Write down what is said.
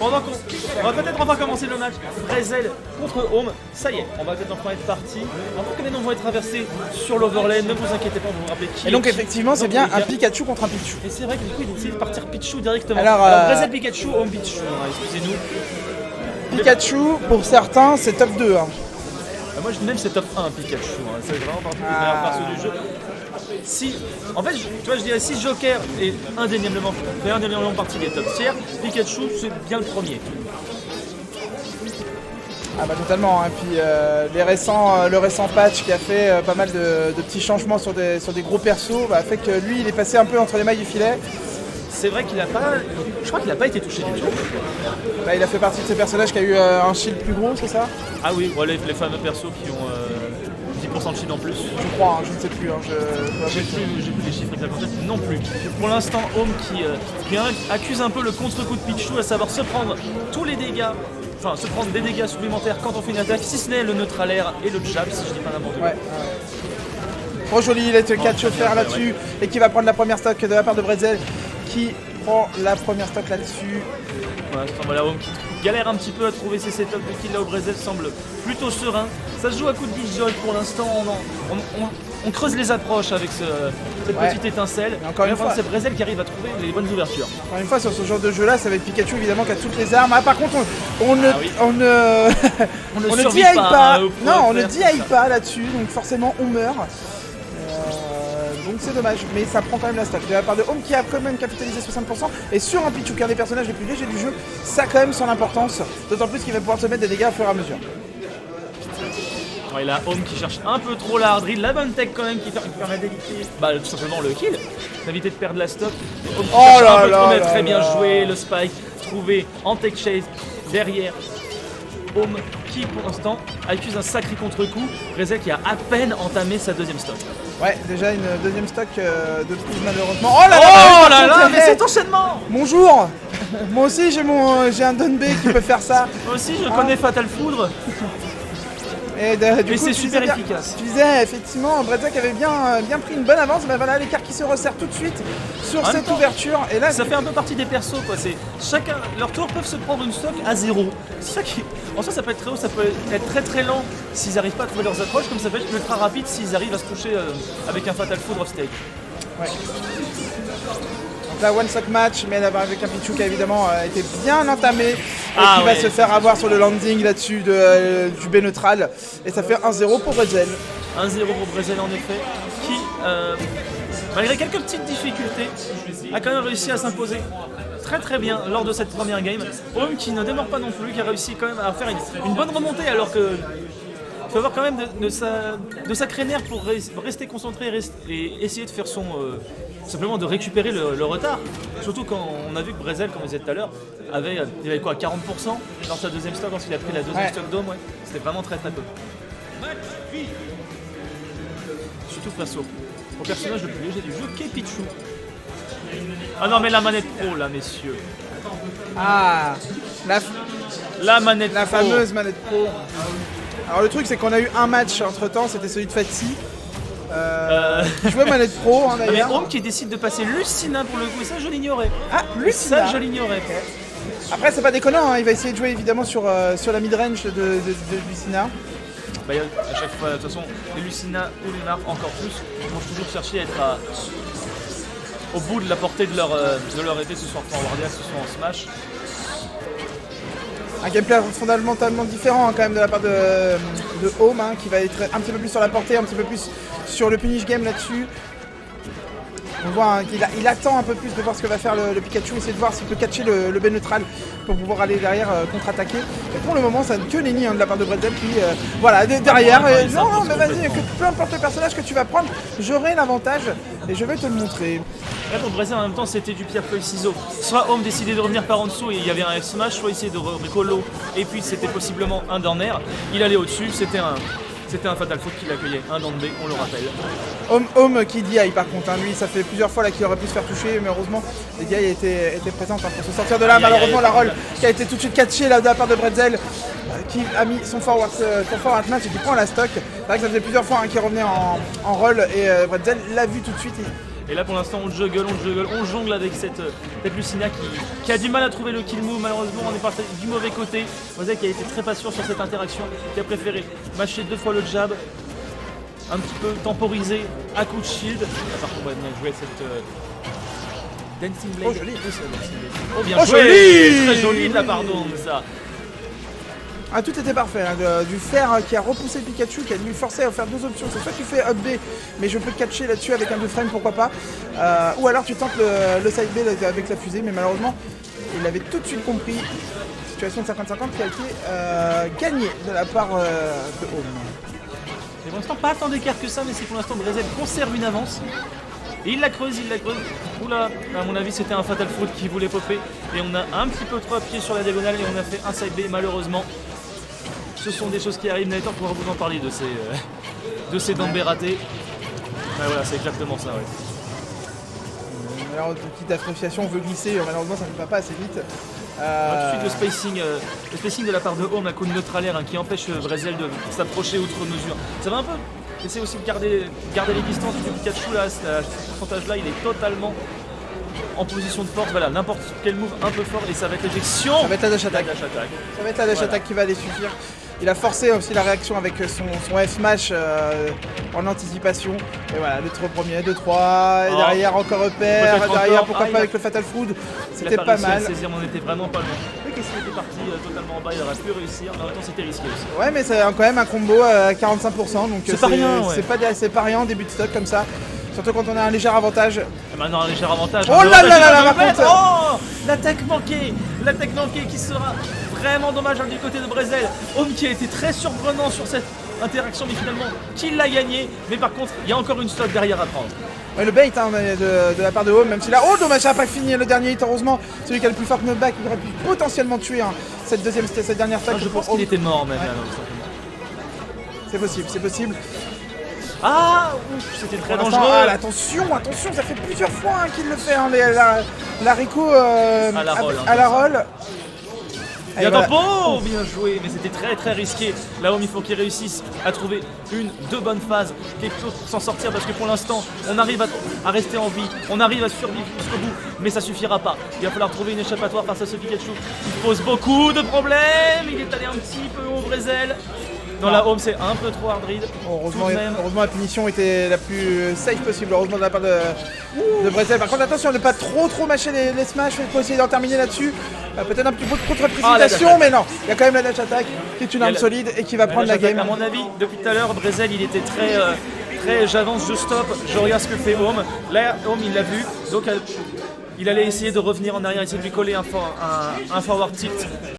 Pendant qu'on on va peut-être enfin commencer le match Brezel contre Home, ça y est, on va peut-être enfin être parti. Avant que les noms vont être traversés sur l'overlay, ne vous inquiétez pas, vous vous rappelez qui. Et donc est qui. effectivement c'est Donc, bien les un gars- Pikachu contre un Pichu. Et c'est vrai que du coup ils ont décidé de partir Pichu directement. Alors, Brezel Pikachu, Home Pichu, excusez-nous. Pikachu pour certains c'est top 2. Hein. Moi je même c'est top 1 Pikachu, c'est vraiment partie des meilleurs persos du jeu. Si, en fait, tu vois, je dirais si Joker est indéniablement partie des top tiers, Pikachu c'est bien le premier. Ah bah totalement, et puis le récent patch qui a fait pas mal de petits changements sur des gros persos fait que lui il est passé un peu entre les mailles du filet. C'est vrai qu'il a pas, je crois qu'il a pas été touché du tout. Bah, il a fait partie de ces personnages qui a eu un shield plus gros, c'est ça? Ah oui, voilà les fameux persos qui ont 10% de shield en plus. Je crois, je ne sais plus. J'ai plus les chiffres exactement non plus. Pour l'instant, Home qui accuse un peu le contre-coup de Pichu, à savoir se prendre tous les dégâts, enfin se prendre des dégâts supplémentaires quand on fait une attaque, si ce n'est le neutralaire et le jab, si je dis pas n'importe quoi. Ouais. Trop joli, il est le catch offert là-dessus et qui va prendre la première stock de la part de Brezel qui prend la première stock là-dessus. Voilà, Home qui galère un petit peu à trouver ses setups de kill là au Brezel semble plutôt serein. Ça se joue à coup de disjolt pour l'instant, on creuse les approches avec cette petite étincelle. Et encore une fois, c'est Brezel qui arrive à trouver les bonnes ouvertures. Encore une fois sur ce genre de jeu là, ça va être Pikachu évidemment qui a toutes les armes. Ah par contre on ne survit DI pas, pas. hein, Non, on ne faire DI pas là-dessus, donc forcément on meurt. Donc c'est dommage, mais ça prend quand même la stack de la part de Home qui a quand même capitalisé 60%. Et sur un Pichu qui est un des personnages les plus légers du jeu, ça a quand même son importance. D'autant plus qu'il va pouvoir se mettre des dégâts au fur et à mesure. Ouais, là, Home qui cherche un peu trop la hard read, la bonne tech quand même qui permet d'éviter tout simplement le kill, d'éviter de perdre la stock. Home qui cherche un peu trop, mais très bien joué, le spike trouvé en tech chase derrière. Home qui pour l'instant accuse un sacré contre-coup, Brezel qui a à peine entamé sa deuxième stock. Ouais, déjà une deuxième stock de plus malheureusement. Oh là là, mais cet enchaînement! Bonjour. Moi aussi j'ai un Don B qui peut faire ça. Moi aussi je connais Fatal Foudre. Et du coup, c'est super efficace. Tu disais effectivement, Brezel qui avait bien pris une bonne avance, mais voilà l'écart qui se resserre tout de suite sur cette ouverture. Et là, ça fait un peu partie des persos quoi. C'est chacun leur tour peuvent se prendre une stock à 0. C'est ça qui, en soi ça peut être très haut, ça peut être très très lent s'ils n'arrivent pas à trouver leurs approches, comme ça peut être ultra rapide s'ils arrivent à se toucher avec un Fatal Foudre off stage. Ouais. Donc là, one stock match, mais avec un Pichu qui a évidemment été bien entamé et qui va se faire avoir sur le landing là-dessus du B neutral. Et ça fait 1-0 pour Brezel. 1-0 pour Brezel en effet, qui, malgré quelques petites difficultés, a quand même réussi à s'imposer très bien lors de cette première game. Home qui ne démord pas non plus, qui a réussi quand même à faire une bonne remontée alors que il faut avoir quand même de sacrés nerfs pour rester concentré et essayer de faire simplement de récupérer le retard. Surtout quand on a vu que Brezel, comme vous disait tout à l'heure, il avait quoi, 40% dans sa deuxième stock lorsqu'il a pris la deuxième stock d'Home, C'était vraiment très peu. Surtout face au personnage le plus léger du jeu, qui est Pichu. Ah non mais la manette pro là messieurs. Ah, la manette la pro. fameuse manette pro. Alors le truc c'est qu'on a eu un match entre temps, c'était celui de Fatih. Je vois manette pro Mais d'ailleurs. Home qui décide de passer Lucina pour le coup, et ça je l'ignorais. Ah, Lucina. Ça je l'ignorais. Après c'est pas déconnant, il va essayer de jouer évidemment sur la mid-range de Lucina. À chaque fois, de toute façon, les Lucina ou les Narf encore plus vont toujours chercher à être au bout de la portée de leur épée, que ce soit en Wardia, que ce soit en Smash. Un gameplay fondamentalement différent quand même de la part de Home qui va être un petit peu plus sur la portée, un petit peu plus sur le punish game là-dessus. On voit qu'il attend un peu plus de voir ce que va faire le Pikachu, essayer de voir s'il peut catcher le B neutral pour pouvoir aller derrière contre-attaquer. Et pour le moment ça n'a que nenni de la part de Brezel qui derrière. Non mais vas-y, peu importe le personnage que tu vas prendre, j'aurai l'avantage et je vais te le montrer. Là pour Brezel en même temps c'était du pierre feuille ciseaux. Soit Home décidait de revenir par en dessous et il y avait un F-Smash, soit essayer de recolo et puis c'était possiblement un down air. Il allait au-dessus, c'était un Fatal Foudre qui l'accueillait, un down B, on le rappelle. Home qui DI par contre, lui ça fait plusieurs fois qu'il aurait pu se faire toucher, mais heureusement les DI étaient présentes pour se sortir de là. Malheureusement la roll qui a été tout de suite catchée là de la part de Brezel qui a mis son forward match et qui prend la stock. C'est vrai que ça faisait plusieurs fois qu'il revenait en roll et Brezel l'a vu tout de suite. Et là pour l'instant on juggle, on jongle avec cette Lucina qui a du mal à trouver le kill move. Malheureusement on est parti du mauvais côté. Brezel qui a été très patient sur cette interaction, qui a préféré mâcher 2 fois le jab, un petit peu temporisé à coup de shield. Par contre on va bien jouer cette Dancing Blade. Oh joli. Oh bien Oh, joué, joli. très joli de la part d'Home ça. Ah, tout était parfait, hein, du fer qui a repoussé Pikachu, qui a dû forcer à faire 2 options. C'est soit tu fais up B, mais je peux te catcher là-dessus avec un 2 frame, pourquoi pas. Ou alors tu tentes le side B avec la fusée, mais malheureusement, il avait tout de suite compris. Situation de 50-50 qui a été gagnée de la part de Home. C'est pour l'instant pas tant d'écart que ça, mais c'est pour l'instant Brezel conserve une avance. Et il la creuse. Oula, à mon avis c'était un Fatal Fruit qui voulait popper. Et on a un petit peu trop appuyé sur la diagonale et on a fait un side B malheureusement. Ce sont des choses qui arrivent, Nathan pourra vous en parler de ces Dambé ratés. Ouais, voilà, c'est exactement ça, ouais. Alors, petite association, on veut glisser, malheureusement ça ne va pas assez vite. Tout de suite le spacing de la part de Home, un coup de neutralaire qui empêche Brezel de s'approcher outre mesure. Ça va un peu essayer aussi de garder les distances du Pikachu là, à ce pourcentage là, il est totalement en position de force. Voilà, n'importe quel move un peu fort et ça va être l'éjection. Ça va être la dash attack. Ça va être la dash attack qui va aller suffire. Il a forcé aussi la réaction avec son F-Smash en anticipation. Et voilà, le 3 premier, 2-3, et derrière encore repère, derrière pourquoi pas avec le Fatal Food. C'était pas mal. Saisir, on était vraiment pas loin. Mais qu'est-ce qu'il était parti totalement en bas, il aurait pu réussir, mais en même temps c'était risqué aussi. Ouais, mais c'est quand même un combo à 45%, donc c'est pas rien. Ouais. C'est pas rien en début de stock comme ça. Surtout quand on a un léger avantage. Et maintenant un léger avantage. Oh là là là là, par contre. Oh, l'attaque manquée qui sera vraiment dommage du côté de Brezel. Home qui a été très surprenant sur cette interaction, mais finalement qui l'a gagné. Mais par contre, il y a encore une stock derrière à prendre. Ouais, le bait hein, de la part de Home, même si là, oh dommage, ça n'a pas fini le dernier hit, heureusement. Celui qui a le plus fort knockback, il aurait pu potentiellement tuer cette dernière stock. Je pense qu'il était mort même. Ouais. Là, c'est possible. Ah, ouf, c'était très dangereux. Ah, attention, ça fait plusieurs fois qu'il le fait, hein, la Rico à la roll. Il y a tempo, bien joué, mais c'était très très risqué. Là Home, il faut qu'il réussisse à trouver 1-2 bonnes phases, quelque chose pour s'en sortir, parce que pour l'instant, on arrive à rester en vie, on arrive à survivre jusqu'au bout, mais ça suffira pas. Il va falloir trouver une échappatoire face à ce Pikachu qui pose beaucoup de problèmes. Il est allé un petit peu au Brezel. Dans la Home, c'est un peu trop hard read. Heureusement, la punition était la plus safe possible. Heureusement de la part de Brezel. Par contre, attention de ne pas trop mâcher les smash. Il faut essayer d'en terminer là-dessus. Peut-être un petit peu trop de précipitation, mais non. Il y a quand même la dash attack qui est une arme solide et qui va prendre la game. À mon avis, depuis tout à l'heure, Brezel, il était très j'avance, je stoppe, je regarde ce que fait Home. Là, Home, il l'a vu. Donc, il allait essayer de revenir en arrière, essayer de lui coller un forward tilt.